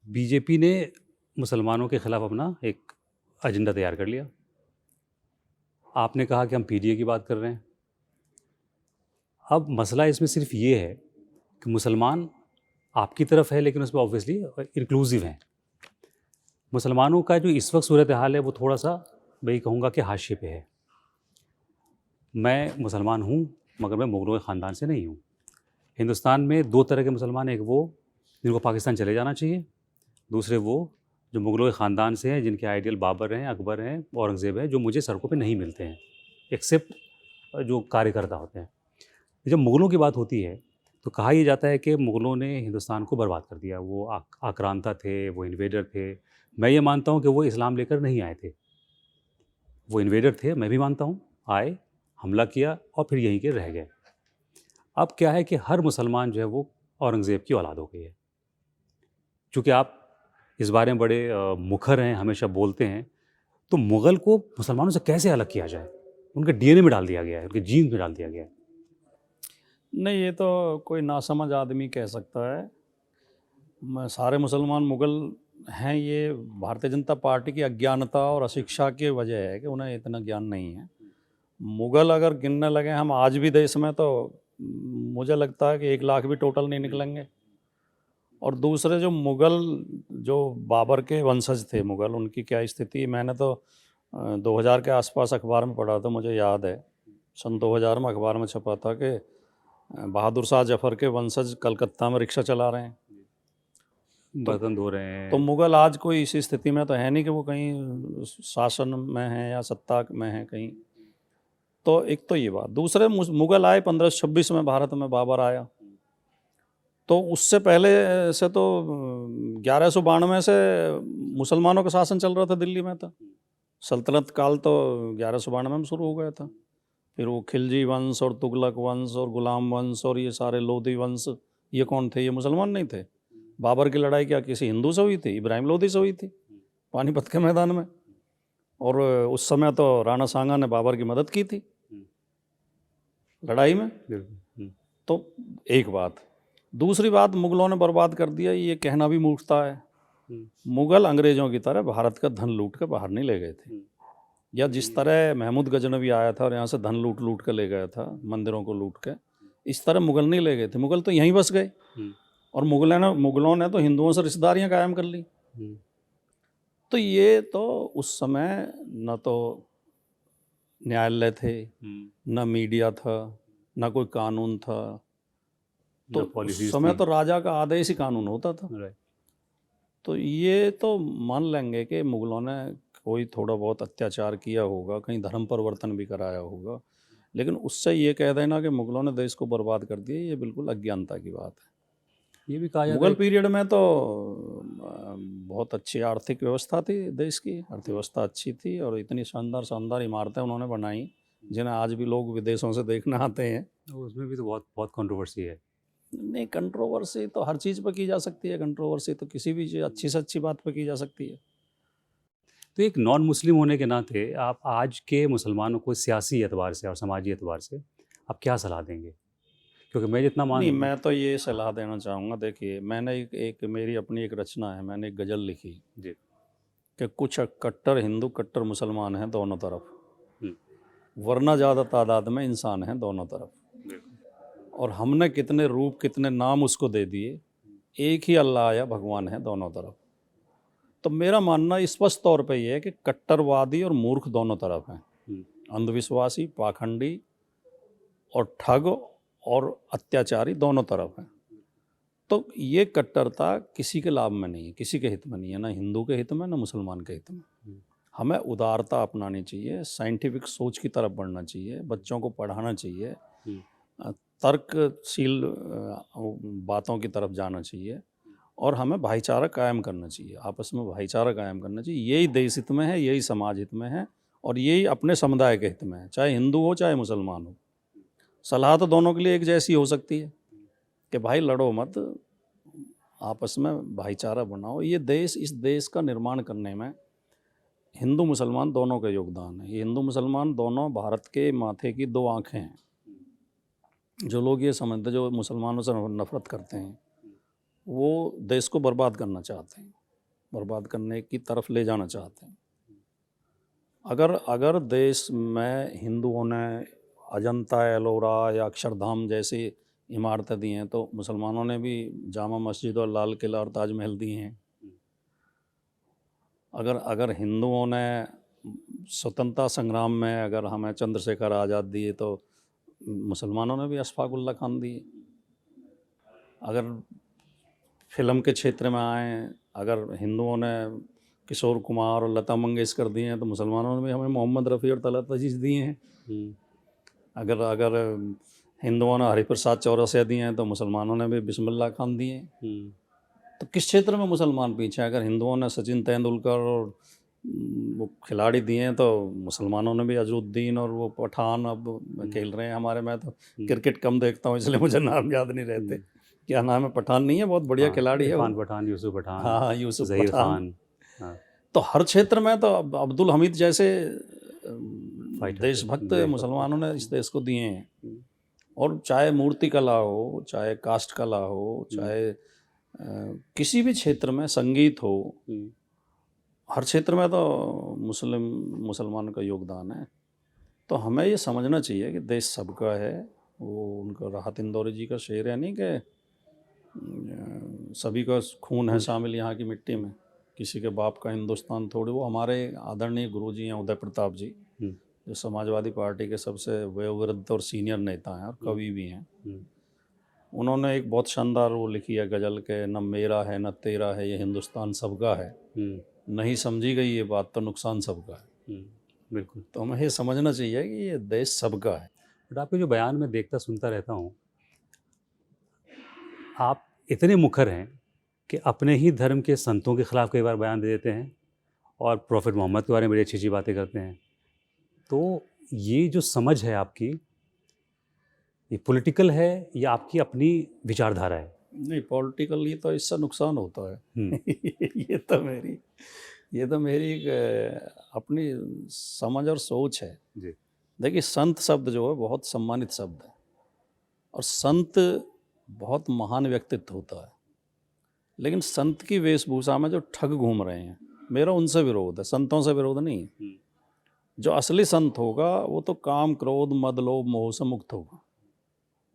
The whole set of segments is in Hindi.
बीजेपी ने मुसलमानों के खिलाफ अपना एक एजेंडा तैयार कर लिया। आपने कहा कि हम पीडीए की बात कर रहे हैं। अब मसला इसमें सिर्फ ये है कि मुसलमान आपकी तरफ है, लेकिन उसमें ऑब्वियसली इंक्लूसिव हैं। मुसलमानों का जो इस वक्त सूरत हाल है वो थोड़ा सा, मैं कहूँगा कि हाशिए पे है। मैं मुसलमान हूँ, मगर मैं मुगलों के ख़ानदान से नहीं हूँ। हिंदुस्तान में दो तरह के मुसलमान, एक वो जिनको पाकिस्तान चले जाना चाहिए, दूसरे वो जो मुगलों के ख़ानदान से हैं, जिनके आइडियल बाबर हैं, अकबर हैं, औरंगज़ेब हैं, जो मुझे सड़कों पे नहीं मिलते हैं, एक्सेप्ट जो कार्यकर्ता होते हैं। जब मुगलों की बात होती है तो कहा यह जाता है कि मुगलों ने हिंदुस्तान को बर्बाद कर दिया। वो आक्रांता थे, वो इन्वेडर थे। मैं ये मानता हूँ कि वो इस्लाम लेकर नहीं आए थे, वो इन्वेडर थे, मैं भी मानता हूँ। आए, हमला किया और फिर यहीं के रह गए। अब क्या है कि हर मुसलमान जो है वो औरंगज़ेब की औलाद हो गई है। चूँकि आप इस बारे में बड़े मुखर हैं, हमेशा बोलते हैं, तो मुग़ल को मुसलमानों से कैसे अलग किया जाए? उनके डीएनए में डाल दिया गया है, उनके जीन में डाल दिया गया है। नहीं, ये तो कोई नासमझ आदमी कह सकता है। सारे मुसलमान मुग़ल हैं, ये भारतीय जनता पार्टी की अज्ञानता और अशिक्षा की वजह है कि उन्हें इतना ज्ञान नहीं है। मुग़ल अगर गिनने लगे हम आज भी देश में, तो मुझे लगता है कि 1 लाख भी टोटल नहीं निकलेंगे। और दूसरे जो मुग़ल, जो बाबर के वंशज थे मुग़ल, उनकी क्या स्थिति, मैंने तो 2000 के आसपास अखबार में पढ़ा था, मुझे याद है सन 2000 में अखबार में छपा था कि बहादुर शाह जफ़र के वंशज कलकत्ता में रिक्शा चला रहे हैं। तो बर्तन धो रहे तो हैं। मुग़ल आज कोई इस स्थिति में तो है नहीं कि वो कहीं शासन में हैं या सत्ता में हैं कहीं। तो एक तो ये बात, दूसरे मुग़ल आए 1526 में, भारत में बाबर आया। तो उससे पहले से तो 1192 से मुसलमानों का शासन चल रहा था दिल्ली में। तो सल्तनत काल तो 1192 में शुरू हो गया था। फिर वो खिलजी वंश और तुगलक वंश और गुलाम वंश और ये सारे लोधी वंश, ये कौन थे? ये मुसलमान नहीं थे। बाबर की लड़ाई क्या किसी हिंदू से हुई थी? इब्राहिम लोधी से हुई थी, पानीपत के मैदान में। और उस समय तो राणा सांगा ने बाबर की मदद की थी लड़ाई में। तो एक बात। दूसरी बात, मुग़लों ने बर्बाद कर दिया, ये कहना भी मूर्खता है। मुग़ल अंग्रेज़ों की तरह भारत का धन लूट के बाहर नहीं ले गए थे, या जिस तरह महमूद गजनवी आया था और यहाँ से धन लूट लूट के ले गया था, मंदिरों को लूट के, इस तरह मुग़ल नहीं ले गए थे। मुग़ल तो यहीं बस गए। और मुग़लों ने तो हिंदुओं से रिश्तेदारियाँ कायम कर ली। तो ये तो उस समय न तो न्यायालय थे, न मीडिया था, न कोई कानून था। तो उस समय तो राजा का आदेश ही कानून होता था। तो ये तो मान लेंगे कि मुग़लों ने कोई थोड़ा बहुत अत्याचार किया होगा, कहीं धर्म परिवर्तन भी कराया होगा, लेकिन उससे ये कह देना कि मुग़लों ने देश को बर्बाद कर दिया, ये बिल्कुल अज्ञानता की बात है। ये भी कहा जाता मुग़ल है पीरियड में तो बहुत अच्छी आर्थिक व्यवस्था थी, देश की अर्थव्यवस्था अच्छी थी, और इतनी शानदार शानदार इमारतें उन्होंने बनाई जिन्हें आज भी लोग विदेशों से देखने आते हैं। उसमें भी तो बहुत बहुत कंट्रोवर्सी है। नहीं, कंट्रोवर्सी तो हर चीज़ पर की जा सकती है। कंट्रोवर्सी तो किसी भी चीज़, अच्छी से अच्छी बात पर की जा सकती है। तो एक नॉन मुस्लिम होने के नाते आप आज के मुसलमानों को सियासी एतबार से और समाजी एतबार से आप क्या सलाह देंगे? क्योंकि मैं जितना नहीं, मैं तो ये सलाह देना चाहूँगा, देखिए मैंने एक मेरी अपनी एक रचना है, मैंने एक गज़ल लिखी जी। कि कुछ कट्टर हिंदू कट्टर मुसलमान हैं दोनों तरफ, वरना ज़्यादा तादाद में इंसान हैं दोनों तरफ, और हमने कितने रूप कितने नाम उसको दे दिए, एक ही अल्लाह या भगवान है दोनों तरफ। तो मेरा मानना स्पष्ट तौर पे ये है कि कट्टरवादी और मूर्ख दोनों तरफ हैं, अंधविश्वासी, पाखंडी और ठग और अत्याचारी दोनों तरफ हैं। तो ये कट्टरता किसी के लाभ में नहीं है, किसी के हित में नहीं है, ना हिंदू के हित में, ना मुसलमान के हित में। हमें उदारता अपनानी चाहिए, साइंटिफिक सोच की तरफ बढ़ना चाहिए, बच्चों को पढ़ाना चाहिए, तर्कशील बातों की तरफ जाना चाहिए, और हमें भाईचारा कायम करना चाहिए, आपस में भाईचारा कायम करना चाहिए। यही देश हित में है, यही समाज हित में है, और यही अपने समुदाय के हित में है, चाहे हिंदू हो चाहे मुसलमान हो। सलाह तो दोनों के लिए एक जैसी हो सकती है कि भाई लड़ो मत, आपस में भाईचारा बनाओ। ये देश, इस देश का निर्माण करने में हिंदू मुसलमान दोनों का योगदान है। ये हिंदू मुसलमान दोनों भारत के माथे की दो आँखें हैं। जो लोग ये समझते, जो मुसलमानों से नफरत करते हैं, वो देश को बर्बाद करना चाहते हैं, बर्बाद करने की तरफ ले जाना चाहते हैं। अगर देश में हिंदुओं ने अजंता एलोरा या अक्षरधाम जैसी इमारतें दी हैं, तो मुसलमानों ने भी जामा मस्जिद और लाल किला और ताजमहल दिए हैं। अगर हिंदुओं ने स्वतंत्रता संग्राम में अगर हमें चंद्रशेखर आज़ाद दिए, तो मुसलमानों ने भी अशफाकुल्ला खान दिए। अगर फिल्म के क्षेत्र में आए, अगर हिंदुओं ने किशोर कुमार और लता मंगेशकर दिए हैं, तो मुसलमानों ने भी हमें मोहम्मद रफ़ी और तलत अजीज़ दिए हैं। अगर हिंदुओं ने हरिप्रसाद चौरसिया दिए हैं, तो मुसलमानों ने भी बिस्मिल्लाह खान दिए हैं। तो किस क्षेत्र में मुसलमान पीछे हैं? अगर हिंदुओं ने सचिन तेंदुलकर और वो खिलाड़ी दिए हैं, तो मुसलमानों ने भी अजरुद्दीन और वो पठान अब खेल रहे हैं हमारे। मैं तो क्रिकेट कम देखता हूँ, इसलिए मुझे नाम याद नहीं रहते। क्या नाम है? पठान नहीं है? बहुत बढ़िया खिलाड़ी है वो। इरफान पठान, यूसुफ पठान। हाँ, यूसुफ ज़हीर पठान। खान। तो हर क्षेत्र में तो अब्दुल हमीद जैसे देशभक्त मुसलमानों ने इस देश को दिए हैं। और चाहे मूर्ति कला हो, चाहे कास्ट कला हो, चाहे किसी भी क्षेत्र में, संगीत हो, हर क्षेत्र में तो मुसलमान का योगदान है। तो हमें ये समझना चाहिए कि देश सबका है। वो उनका राहत इंदौरी जी का शेर है नहीं कि सभी का खून है शामिल यहाँ की मिट्टी में, किसी के बाप का हिंदुस्तान थोड़ी। वो हमारे आदरणीय गुरुजी हैं उदय प्रताप जी, जो समाजवादी पार्टी के सबसे वयोवृद्ध और सीनियर नेता हैं और कवि भी हैं। उन्होंने एक बहुत शानदार वो लिखी है गज़ल के, न मेरा है न तेरा है, ये हिंदुस्तान सबका है, नहीं समझी गई ये बात तो नुकसान सबका है। बिल्कुल। तो हमें ये समझना चाहिए कि ये देश सबका है। बट आपके जो बयान में देखता सुनता रहता हूँ, आप इतने मुखर हैं कि अपने ही धर्म के संतों के ख़िलाफ़ कई बार बयान दे देते हैं और प्रॉफिट मोहम्मद के बारे में बड़ी अच्छी अच्छी बातें करते हैं। तो ये जो समझ है आपकी, ये पॉलिटिकल है या आपकी अपनी विचारधारा है? नहीं, पॉलिटिकली तो इससे नुकसान होता है। ये तो मेरी एक अपनी समझ और सोच है जी। देखिए, संत शब्द जो है बहुत सम्मानित शब्द है और संत बहुत महान व्यक्तित्व होता है। लेकिन संत की वेशभूषा में जो ठग घूम रहे हैं, मेरा उनसे विरोध है, संतों से विरोध नहीं है। जो असली संत होगा वो तो काम, क्रोध, मद, लोभ, मोह से मुक्त होगा।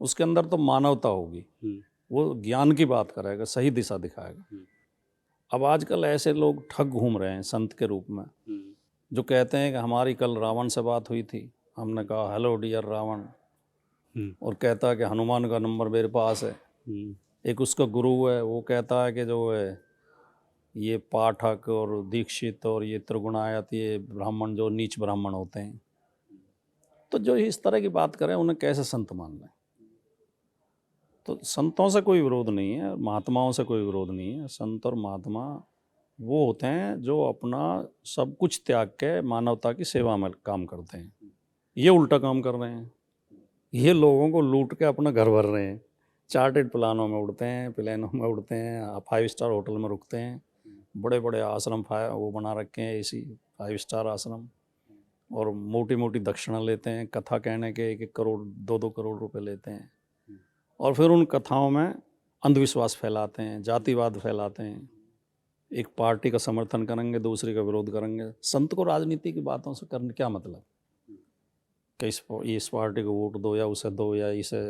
उसके अंदर तो मानवता होगी, वो ज्ञान की बात करेगा, सही दिशा दिखाएगा। अब आजकल ऐसे लोग ठग घूम रहे हैं संत के रूप में, जो कहते हैं कि हमारी कल रावण से बात हुई थी, हमने कहा हेलो डियर रावण, और कहता है कि हनुमान का नंबर मेरे पास है। एक उसका गुरु है, वो कहता है कि जो है ये पाठक और दीक्षित और ये त्रिगुणायत, ये ब्राह्मण जो नीच ब्राह्मण होते हैं, तो जो इस तरह की बात करें उन्हें कैसे संत मान लें? तो संतों से कोई विरोध नहीं है, महात्माओं से कोई विरोध नहीं है। संत और महात्मा वो होते हैं जो अपना सब कुछ त्याग के मानवता की सेवा में काम करते हैं। ये उल्टा काम कर रहे हैं, ये लोगों को लूट के अपना घर भर रहे हैं। चार्टेड प्लानों में उड़ते हैं, प्लेनों में उड़ते हैं, 5 स्टार होटल में रुकते हैं, बड़े बड़े आश्रम वो बना रखे हैं, एसी 5 स्टार आश्रम, और मोटी मोटी दक्षिणा लेते हैं। कथा कहने के 1-1 करोड़ 2-2 करोड़ रुपए लेते हैं, और फिर उन कथाओं में अंधविश्वास फैलाते हैं, जातिवाद फैलाते हैं। एक पार्टी का समर्थन करेंगे, दूसरी का विरोध करेंगे। संत को राजनीति की बातों से करने क्या मतलब कि इस पार्टी को वोट दो या उसे दो या इसे,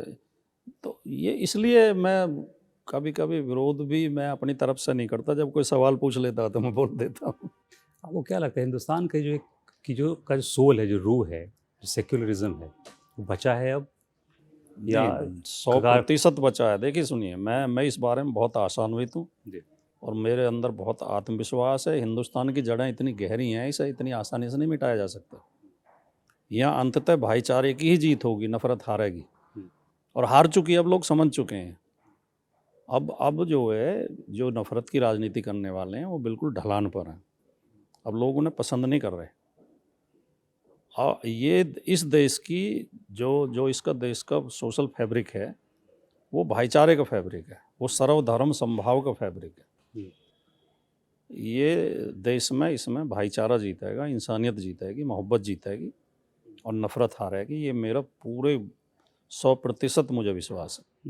तो ये इसलिए मैं कभी कभी विरोध भी मैं अपनी तरफ से नहीं करता। जब कोई सवाल पूछ लेता है तो मैं बोल देता हूँ। आपको क्या लगता है हिंदुस्तान के जो सोल है, जो रूह है, जो सेक्युलरिज्म है, वो बचा है अब या 100% बचा है? देखिए सुनिए, मैं इस बारे में बहुत आशान्वित हूँ और मेरे अंदर बहुत आत्मविश्वास है। हिंदुस्तान की जड़ें इतनी गहरी हैं, इसे इतनी आसानी से नहीं मिटाया जा सकता। यहाँ अंततः भाईचारे की ही जीत होगी, नफरत हारेगी, और हार चुकी है, अब लोग समझ चुके हैं। अब जो है, जो नफरत की राजनीति करने वाले हैं वो बिल्कुल ढलान पर हैं। अब लोग उन्हें पसंद नहीं कर रहे। ये इस देश की जो इसका देश का सोशल फैब्रिक है वो भाईचारे का फैब्रिक है, वो सर्वधर्म समभाव का फैब्रिक है। ये देश में इसमें भाईचारा जीतेगा, इंसानियत जीतेगी, मोहब्बत जीतेगी और नफरत हारेगी। ये मेरा पूरे 100% मुझे विश्वास है।